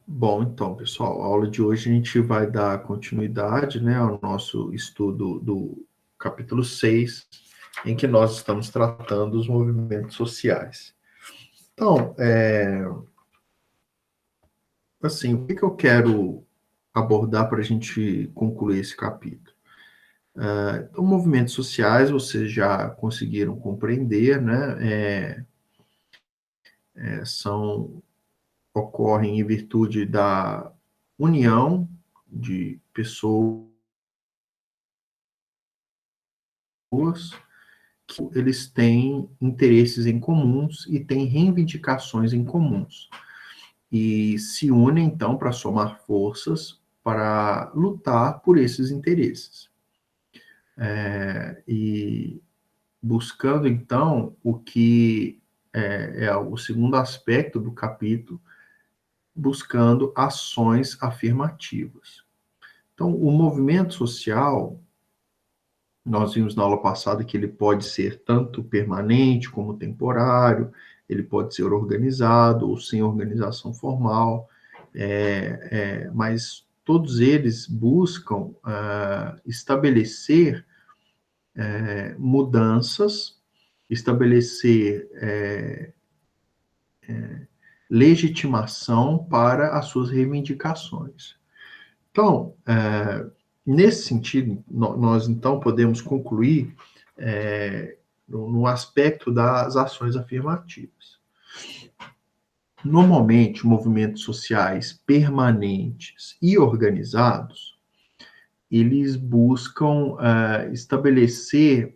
Bom, então, pessoal, a aula de hoje a gente vai dar continuidade, né, ao nosso estudo do capítulo 6, em que nós estamos tratando os movimentos sociais. Então, assim, o que eu quero abordar para a gente concluir esse capítulo? Então, movimentos sociais, vocês já conseguiram compreender, né, são ocorrem em virtude da união de pessoas que eles têm interesses em comuns e têm reivindicações em comuns. E se unem, então, para somar forças para lutar por esses interesses. E buscando, então, o que é o segundo aspecto do capítulo, buscando ações afirmativas. Então, o movimento social, nós vimos na aula passada que ele pode ser tanto permanente como temporário, ele pode ser organizado ou sem organização formal, mas todos eles buscam estabelecer mudanças, estabelecer legitimação para as suas reivindicações. Então, nesse sentido, nós então podemos concluir no aspecto das ações afirmativas. Normalmente, movimentos sociais permanentes e organizados, eles buscam estabelecer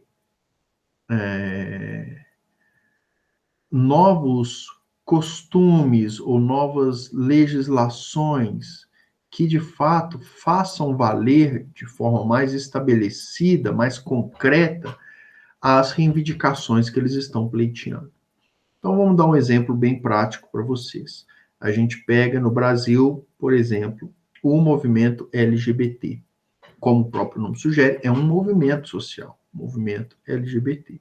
novos costumes ou novas legislações que de fato façam valer de forma mais estabelecida, mais concreta, as reivindicações que eles estão pleiteando. Então vamos dar um exemplo bem prático para vocês. A gente pega no Brasil, por exemplo, o movimento LGBT. Como o próprio nome sugere, é um movimento social, movimento LGBT.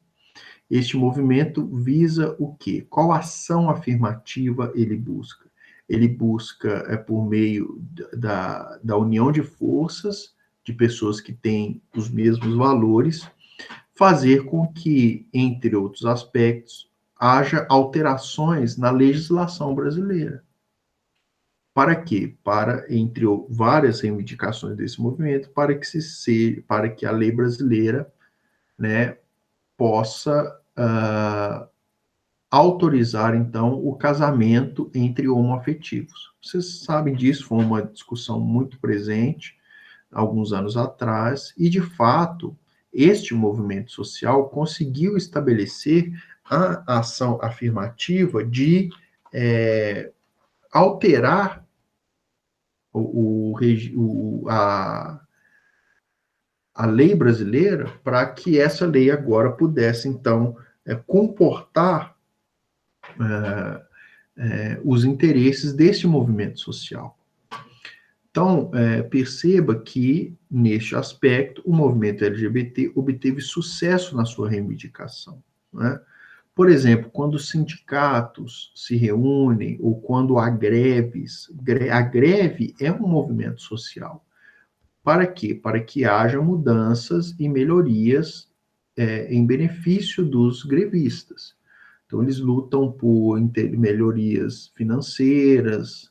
Este movimento visa o quê? Qual ação afirmativa ele busca? Ele busca, por meio da união de forças de pessoas que têm os mesmos valores, fazer com que, entre outros aspectos, haja alterações na legislação brasileira. Para quê? Para, entre várias reivindicações desse movimento, para que a lei brasileira, né, possa autorizar, então, o casamento entre homoafetivos. Vocês sabem disso, foi uma discussão muito presente alguns anos atrás, e, de fato, este movimento social conseguiu estabelecer a ação afirmativa de alterar a lei brasileira para que essa lei agora pudesse, então, comportar os interesses deste movimento social. Então, perceba que, neste aspecto, o movimento LGBT obteve sucesso na sua reivindicação, né? Por exemplo, quando os sindicatos se reúnem ou quando há greves, a greve é um movimento social. Para quê? Para que haja mudanças e melhorias em benefício dos grevistas. Então, eles lutam por melhorias financeiras,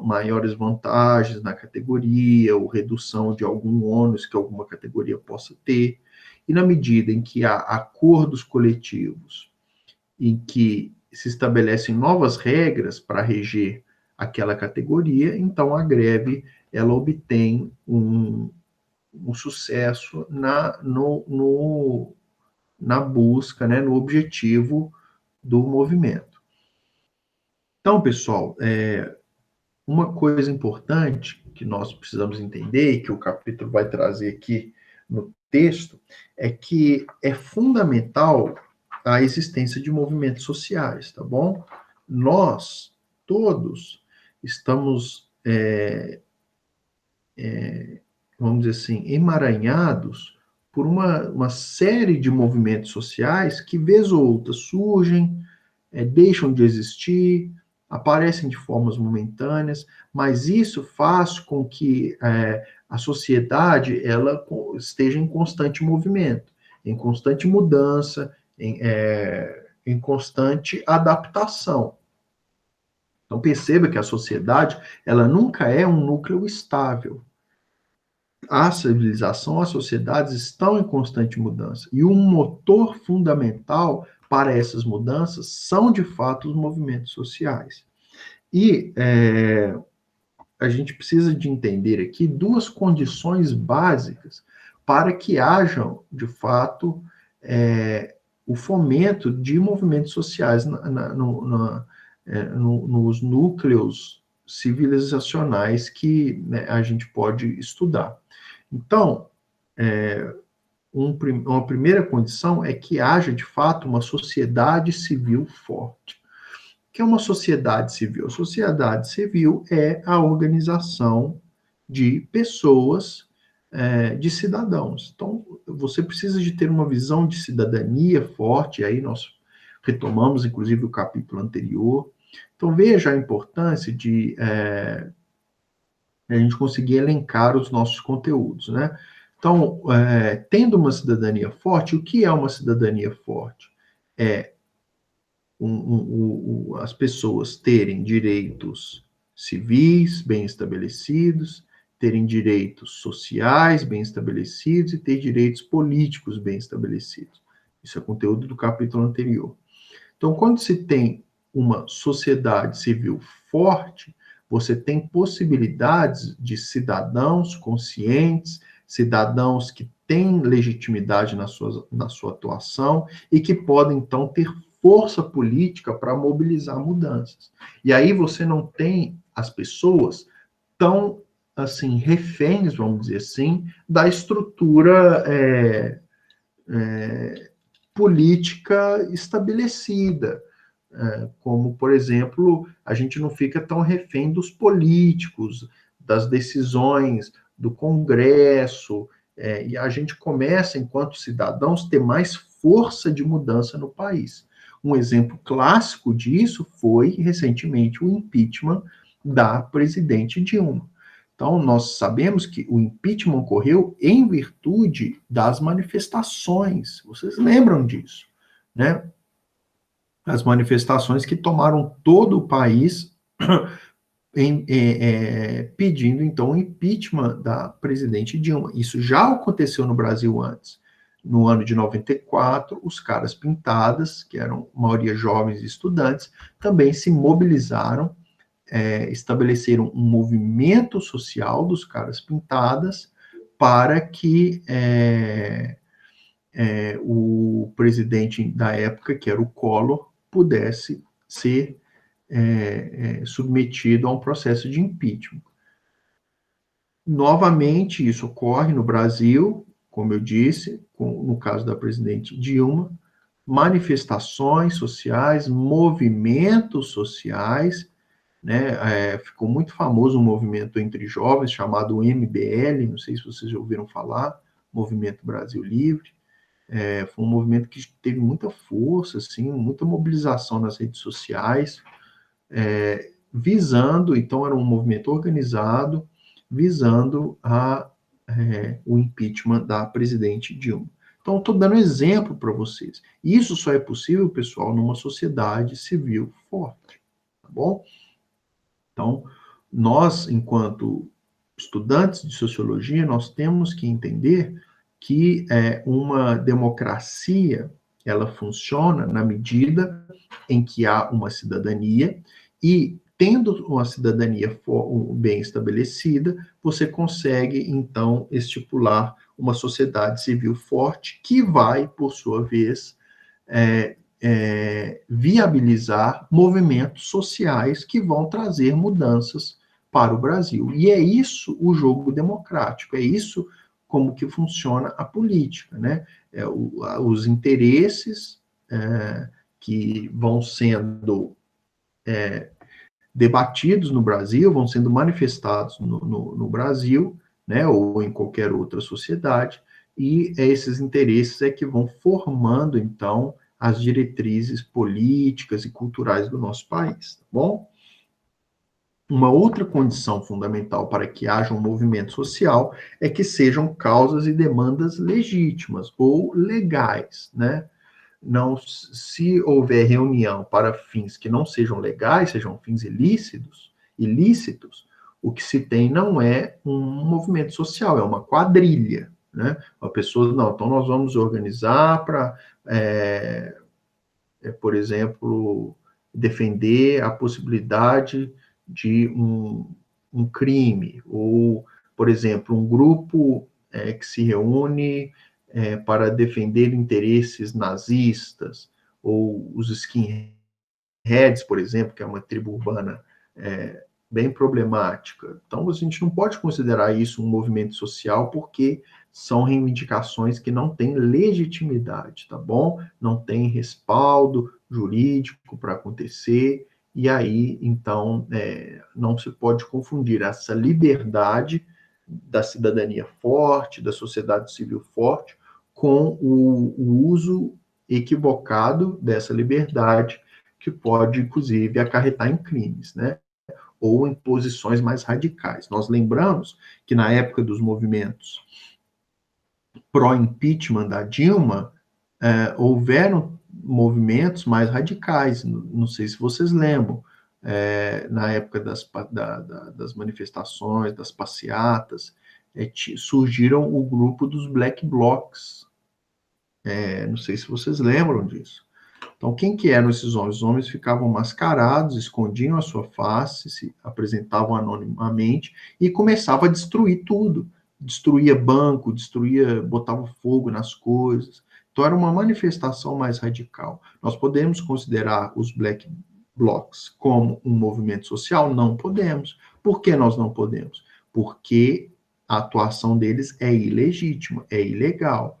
maiores vantagens na categoria, ou redução de algum ônus que alguma categoria possa ter. E na medida em que há acordos coletivos, em que se estabelecem novas regras para reger aquela categoria, então a greve ela obtém um sucesso na busca, né, no objetivo do movimento. Então, pessoal, uma coisa importante que nós precisamos entender, e que o capítulo vai trazer aqui no texto, é que é fundamental a existência de movimentos sociais, tá bom? Nós, todos, estamos, vamos dizer assim, emaranhados por uma série de movimentos sociais que, vez ou outra, surgem, deixam de existir, aparecem de formas momentâneas, mas isso faz com que a sociedade ela esteja em constante movimento, em constante mudança, em constante adaptação. Então perceba que a sociedade ela nunca é um núcleo estável. A civilização, as sociedades estão em constante mudança. E um motor fundamental para essas mudanças são, de fato, os movimentos sociais. E a gente precisa de entender aqui duas condições básicas para que hajam, de fato, o fomento de movimentos sociais nos núcleos civilizacionais que, né, a gente pode estudar. Então, uma primeira condição é que haja, de fato, uma sociedade civil forte. O que é uma sociedade civil? A sociedade civil é a organização de pessoas, de cidadãos. Então, você precisa de ter uma visão de cidadania forte, aí nós retomamos, inclusive, o capítulo anterior. Então, veja a importância de a gente conseguir elencar os nossos conteúdos, né? Então, tendo uma cidadania forte, o que é uma cidadania forte? É as pessoas terem direitos civis bem estabelecidos, terem direitos sociais bem estabelecidos e ter direitos políticos bem estabelecidos. Isso é conteúdo do capítulo anterior. Então, quando se tem uma sociedade civil forte, você tem possibilidades de cidadãos conscientes, cidadãos que têm legitimidade na sua atuação e que podem, então, ter força política para mobilizar mudanças. E aí você não tem as pessoas tão, assim, reféns, vamos dizer assim, da estrutura política estabelecida. Como, por exemplo, a gente não fica tão refém dos políticos, das decisões do Congresso, e a gente começa, enquanto cidadãos, ter mais força de mudança no país. Um exemplo clássico disso foi, recentemente, o impeachment da presidente Dilma. Então, nós sabemos que o impeachment ocorreu em virtude das manifestações. Vocês lembram disso, né? As manifestações que tomaram todo o país pedindo, então, o impeachment da presidente Dilma. Isso já aconteceu no Brasil antes. No ano de 94, os caras pintadas, que eram maioria jovens e estudantes, também se mobilizaram, estabeleceram um movimento social dos caras pintadas para que o presidente da época, que era o Collor, pudesse ser submetido a um processo de impeachment. Novamente, isso ocorre no Brasil, como eu disse, no caso da presidente Dilma, manifestações sociais, movimentos sociais, né? Ficou muito famoso um movimento entre jovens chamado MBL, não sei se vocês já ouviram falar, Movimento Brasil Livre. Foi um movimento que teve muita força, assim, muita mobilização nas redes sociais, visando, então era um movimento organizado, visando o impeachment da presidente Dilma. Então, estou dando exemplo para vocês. Isso só é possível, pessoal, numa sociedade civil forte, tá bom? Então, nós, enquanto estudantes de sociologia, nós temos que entender que uma democracia ela funciona na medida em que há uma cidadania e tendo uma cidadania bem estabelecida, você consegue então estipular uma sociedade civil forte que vai, por sua vez, viabilizar movimentos sociais que vão trazer mudanças para o Brasil. E é isso o jogo democrático, é isso como que funciona a política, né? Os interesses que vão sendo debatidos no Brasil, vão sendo manifestados no Brasil, né, ou em qualquer outra sociedade, e esses interesses é que vão formando, então, as diretrizes políticas e culturais do nosso país, tá bom? Uma outra condição fundamental para que haja um movimento social é que sejam causas e demandas legítimas ou legais, né? Não, se houver reunião para fins que não sejam legais, sejam fins ilícitos, o que se tem não é um movimento social, é uma quadrilha, né? A pessoa, não, então nós vamos organizar para, por exemplo, defender a possibilidade de um crime, ou, por exemplo, um grupo que se reúne para defender interesses nazistas, ou os skinheads, por exemplo, que é uma tribo urbana bem problemática. Então, a gente não pode considerar isso um movimento social, porque são reivindicações que não têm legitimidade, tá bom? Não tem respaldo jurídico para acontecer, e aí, então, não se pode confundir essa liberdade da cidadania forte, da sociedade civil forte, com o uso equivocado dessa liberdade, que pode, inclusive, acarretar em crimes, né? Ou em posições mais radicais. Nós lembramos que na época dos movimentos pró-impeachment da Dilma, houveram movimentos mais radicais, não sei se vocês lembram, na época das manifestações, das passeatas, surgiram o grupo dos Black Blocs, não sei se vocês lembram disso. Então, quem que eram esses homens? Os homens ficavam mascarados, escondiam a sua face, se apresentavam anonimamente e começavam a destruir tudo. Destruía banco, botava fogo nas coisas. Então, era uma manifestação mais radical. Nós podemos considerar os Black Blocs como um movimento social? Não podemos. Por que nós não podemos? Porque a atuação deles é ilegítima, é ilegal,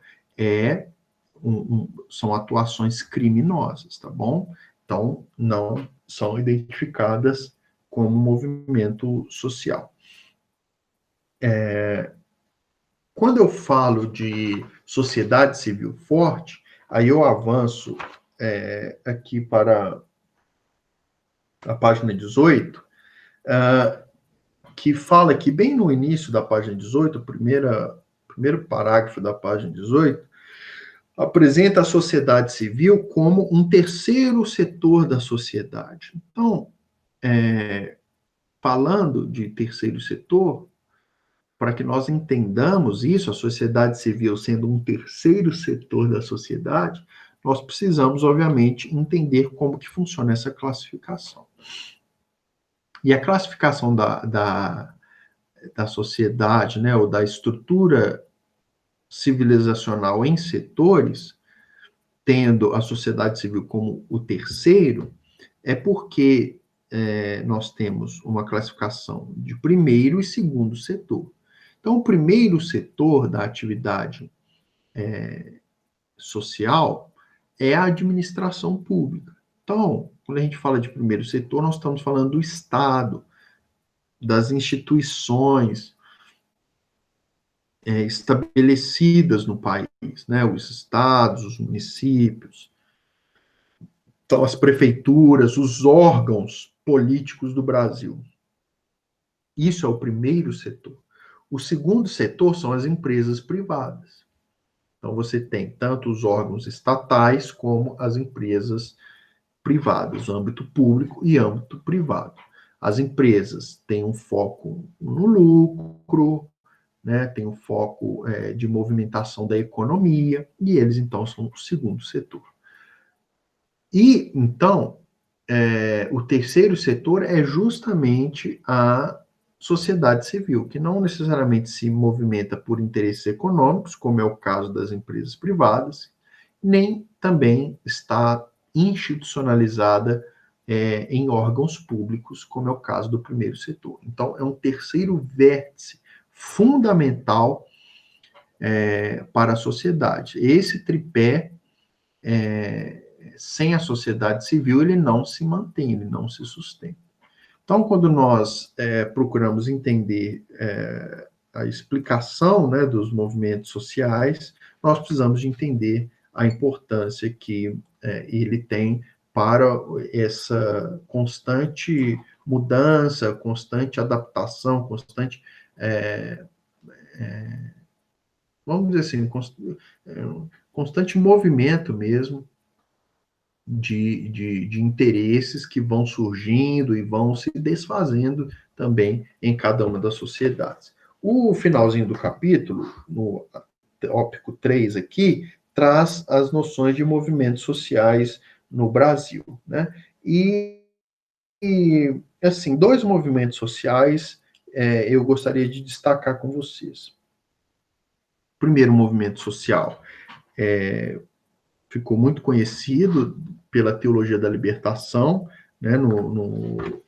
são atuações criminosas, tá bom? Então, não são identificadas como movimento social. Quando eu falo de sociedade civil forte, aí eu avanço aqui para a página 18, que fala que bem no início da página 18, primeiro parágrafo da página 18, apresenta a sociedade civil como um terceiro setor da sociedade. Então, falando de terceiro setor, para que nós entendamos isso, a sociedade civil sendo um terceiro setor da sociedade, nós precisamos, obviamente, entender como que funciona essa classificação. E a classificação da sociedade, né, ou da estrutura civilizacional em setores, tendo a sociedade civil como o terceiro, é porque nós temos uma classificação de primeiro e segundo setor. Então, o primeiro setor da atividade social é a administração pública. Então, quando a gente fala de primeiro setor, nós estamos falando do Estado, das instituições estabelecidas no país, né? Os estados, os municípios, então, as prefeituras, os órgãos políticos do Brasil. Isso é o primeiro setor. O segundo setor são as empresas privadas. Então, você tem tanto os órgãos estatais como as empresas privadas, âmbito público e âmbito privado. As empresas têm um foco no lucro, né, tem um foco de movimentação da economia, e eles, então, são o segundo setor. E, então, o terceiro setor é justamente a sociedade civil, que não necessariamente se movimenta por interesses econômicos, como é o caso das empresas privadas, nem também está institucionalizada em órgãos públicos, como é o caso do primeiro setor. Então, é um terceiro vértice fundamental para a sociedade. Esse tripé, sem a sociedade civil, ele não se mantém, ele não se sustenta. Então, quando nós procuramos entender a explicação, né, dos movimentos sociais, nós precisamos de entender a importância que ele tem para essa constante mudança, constante adaptação, constante, é, vamos dizer assim, constante movimento mesmo de interesses que vão surgindo e vão se desfazendo também em cada uma das sociedades. O finalzinho do capítulo, no tópico 3 aqui, traz as noções de movimentos sociais no Brasil, né? E assim, dois movimentos sociais eu gostaria de destacar com vocês. O primeiro movimento social ficou muito conhecido pela teologia da libertação, né, no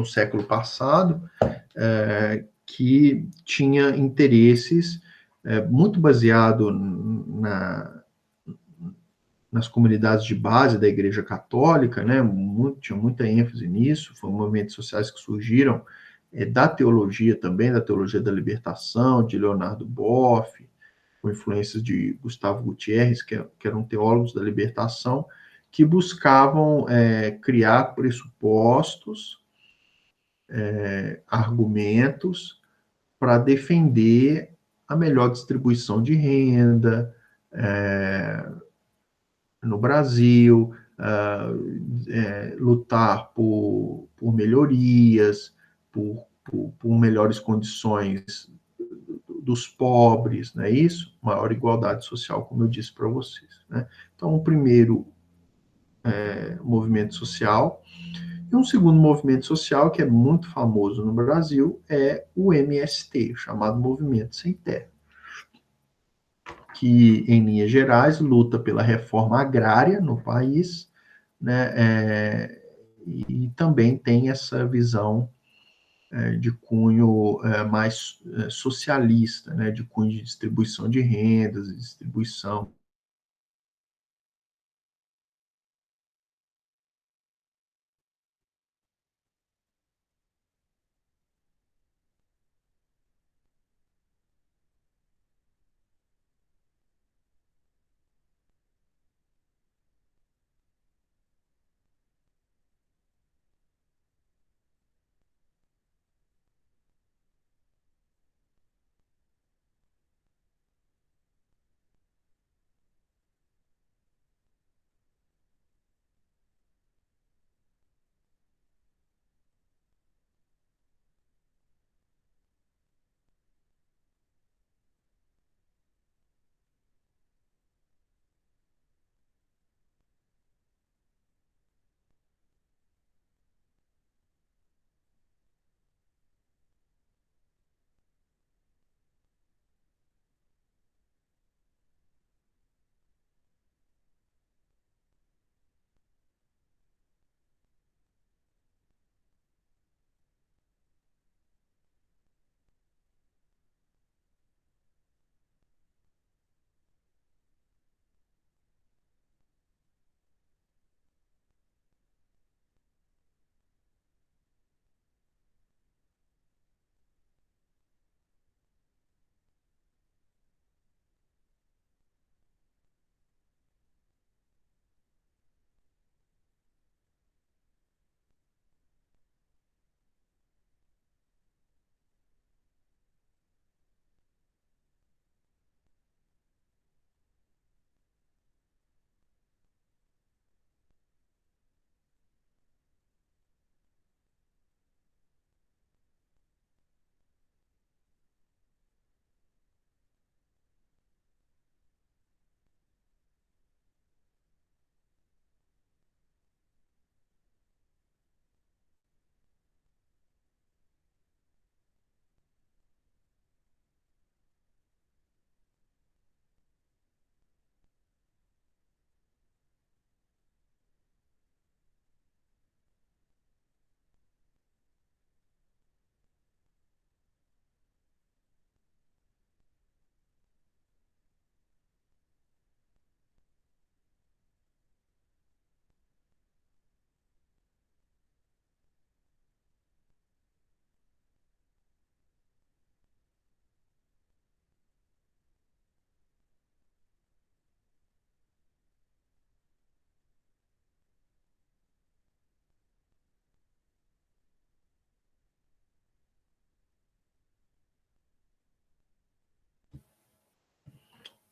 século passado, que tinha interesses muito baseado nas comunidades de base da Igreja Católica, né, tinha muita ênfase nisso, foram movimentos sociais que surgiram da teologia também, da teologia da libertação, de Leonardo Boff, com influências de Gustavo Gutierrez, que eram teólogos da libertação, que buscavam criar pressupostos, argumentos para defender a melhor distribuição de renda no Brasil, lutar por melhorias, por melhores condições dos pobres, não é isso? Maior igualdade social, como eu disse para vocês. Né? Então, o primeiro movimento social. E um segundo movimento social, que é muito famoso no Brasil, é o MST, chamado Movimento Sem Terra, que, em linhas gerais, luta pela reforma agrária no país, né, e também tem essa visão de cunho mais socialista, né, de cunho de distribuição de rendas, distribuição.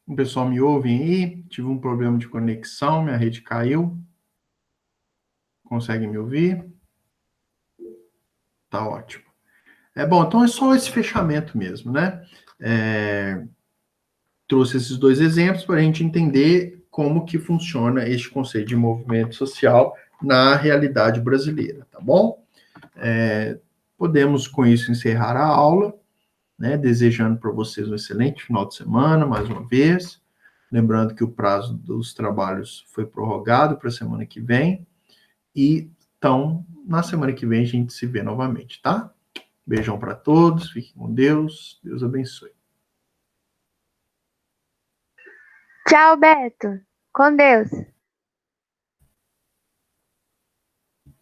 O pessoal me ouve aí? Tive um problema de conexão, minha rede caiu. Consegue me ouvir? Tá ótimo. Bom, então é só esse fechamento mesmo, né? Trouxe esses dois exemplos para a gente entender como que funciona este conceito de movimento social na realidade brasileira, tá bom? Podemos, com isso, encerrar a aula, né? Desejando para vocês um excelente final de semana, mais uma vez. Lembrando que o prazo dos trabalhos foi prorrogado para a semana que vem. E, então, na semana que vem a gente se vê novamente, tá? Beijão para todos, fiquem com Deus, Deus abençoe. Tchau, Beto. Com Deus.